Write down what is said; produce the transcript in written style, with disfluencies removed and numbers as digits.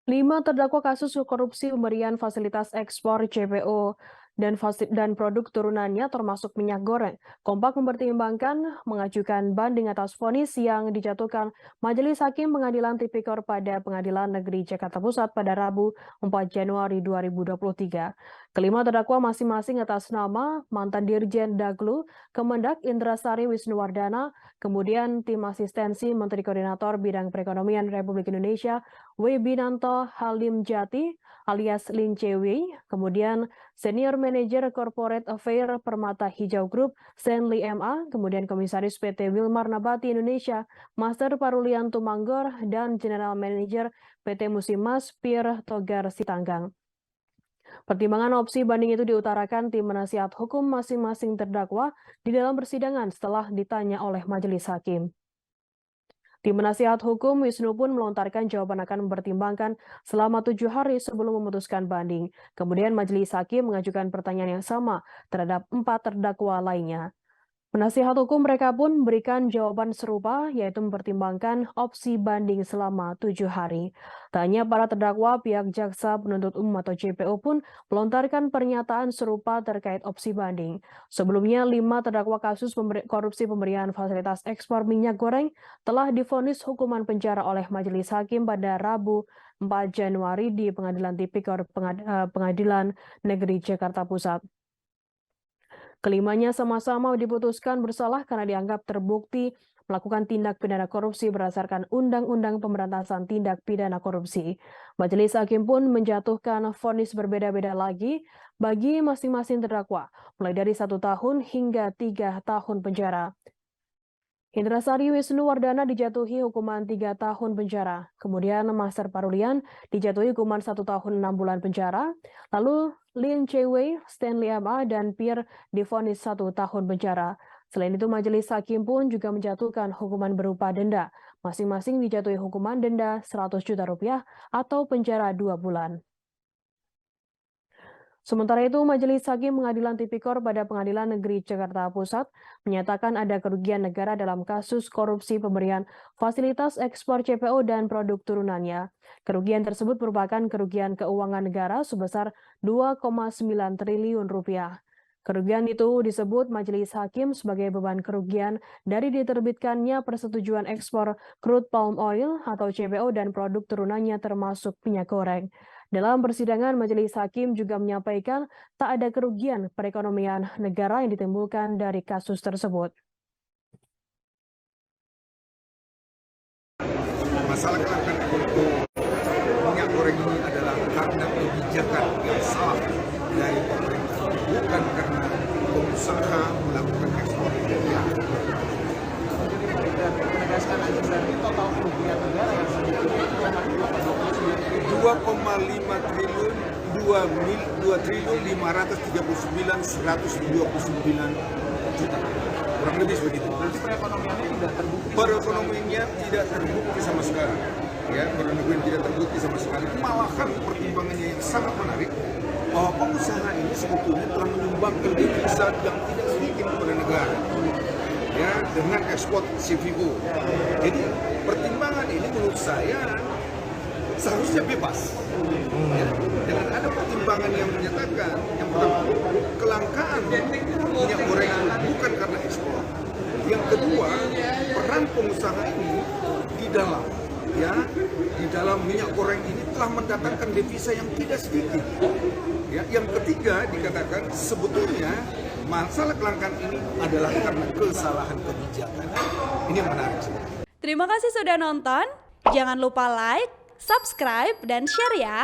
5 terdakwa kasus korupsi pemberian fasilitas ekspor CPO dan produk turunannya termasuk minyak goreng. Kompak mempertimbangkan mengajukan banding atas vonis yang dijatuhkan Majelis Hakim Pengadilan Tipikor pada Pengadilan Negeri Jakarta Pusat pada Rabu 4 Januari 2023. Kelima terdakwa masing-masing atas nama mantan Dirjen Daglu, Kemendak Indrasari Wisnuwardana, kemudian tim asistensi Menteri Koordinator Bidang Perekonomian Republik Indonesia Wibinanto Halim Jati alias Lin Cewi, kemudian Senior Manager Corporate Affair Permata Hijau Group, Stanley MA, kemudian Komisaris PT Wilmar Nabati Indonesia, Master Parulian Tumanggor, dan General Manager PT Musimas Pir Togar Sitanggang. Pertimbangan opsi banding itu diutarakan tim penasihat hukum masing-masing terdakwa di dalam persidangan setelah ditanya oleh majelis hakim. Tim penasihat hukum Wisnu pun melontarkan jawaban akan mempertimbangkan selama 7 hari sebelum memutuskan banding. Kemudian majelis hakim mengajukan pertanyaan yang sama terhadap 4 terdakwa lainnya. Penasihat hukum mereka pun memberikan jawaban serupa, yaitu mempertimbangkan opsi banding selama 7 hari. Tak hanya para terdakwa, pihak jaksa penuntut umum atau JPO pun melontarkan pernyataan serupa terkait opsi banding. Sebelumnya, 5 terdakwa kasus korupsi pemberian fasilitas ekspor minyak goreng telah divonis hukuman penjara oleh Majelis Hakim pada Rabu 4 Januari di Pengadilan Tipikor Pengadilan Negeri Jakarta Pusat. Kelimanya sama-sama diputuskan bersalah karena dianggap terbukti melakukan tindak pidana korupsi berdasarkan Undang-Undang Pemberantasan Tindak Pidana Korupsi. Majelis Hakim pun menjatuhkan vonis berbeda-beda lagi bagi masing-masing terdakwa, mulai dari 1 tahun hingga 3 tahun penjara. Indrasari Wisnuwardana dijatuhi hukuman 3 tahun penjara. Kemudian Master Parulian dijatuhi hukuman 1 tahun 6 bulan penjara. Lalu Lin Chewei, Stanley MA, dan Pierre divonis 1 tahun penjara. Selain itu majelis hakim pun juga menjatuhkan hukuman berupa denda. Masing-masing dijatuhi hukuman denda 100 juta rupiah atau penjara 2 bulan. Sementara itu, Majelis Hakim Pengadilan Tipikor pada Pengadilan Negeri Jakarta Pusat menyatakan ada kerugian negara dalam kasus korupsi pemberian fasilitas ekspor CPO dan produk turunannya. Kerugian tersebut merupakan kerugian keuangan negara sebesar 2,9 triliun rupiah. Kerugian itu disebut Majelis Hakim sebagai beban kerugian dari diterbitkannya persetujuan ekspor crude palm oil atau CPO dan produk turunannya termasuk minyak goreng. Dalam persidangan, Majelis Hakim juga menyampaikan tak ada kerugian perekonomian negara yang ditimbulkan dari kasus tersebut. Masalah kelangkaan untuk minyak goreng ini adalah karena kebijakan yang salah dari pemerintah, bukan karena pengusaha melakukan ekspor minyak. Dan menegaskan aja berarti total kerugian negara yang sedikitnya itu 2,5 triliun, 2 triliun 539 129 juta. Kurang lebih begitu. berarti perekonomiannya tidak terbukti. Perekonomiannya tidak terbukti sama sekali. Ya, perekonomian tidak terbukti sama sekali. Malahan pertimbangannya yang sangat menarik bahwa pengusaha ini sebetulnya telah menyumbangkan devisa yang tidak sedikit kepada negara. Ya, dengan ekspor CPO. Jadi pertimbangan ini menurut saya seharusnya bebas. Ya, dengan ada pertimbangan yang menyatakan yang pertama, kelangkaan minyak goreng bukan karena ekspor. Yang kedua, peran pengusaha ini di dalam minyak goreng ini telah mendatangkan devisa yang tidak sedikit. Ya, yang ketiga dikatakan sebetulnya masalah kelangkaan ini adalah karena kesalahan kebijakan. Ini yang menarik. Terima kasih sudah nonton. Jangan lupa like, subscribe, dan share ya.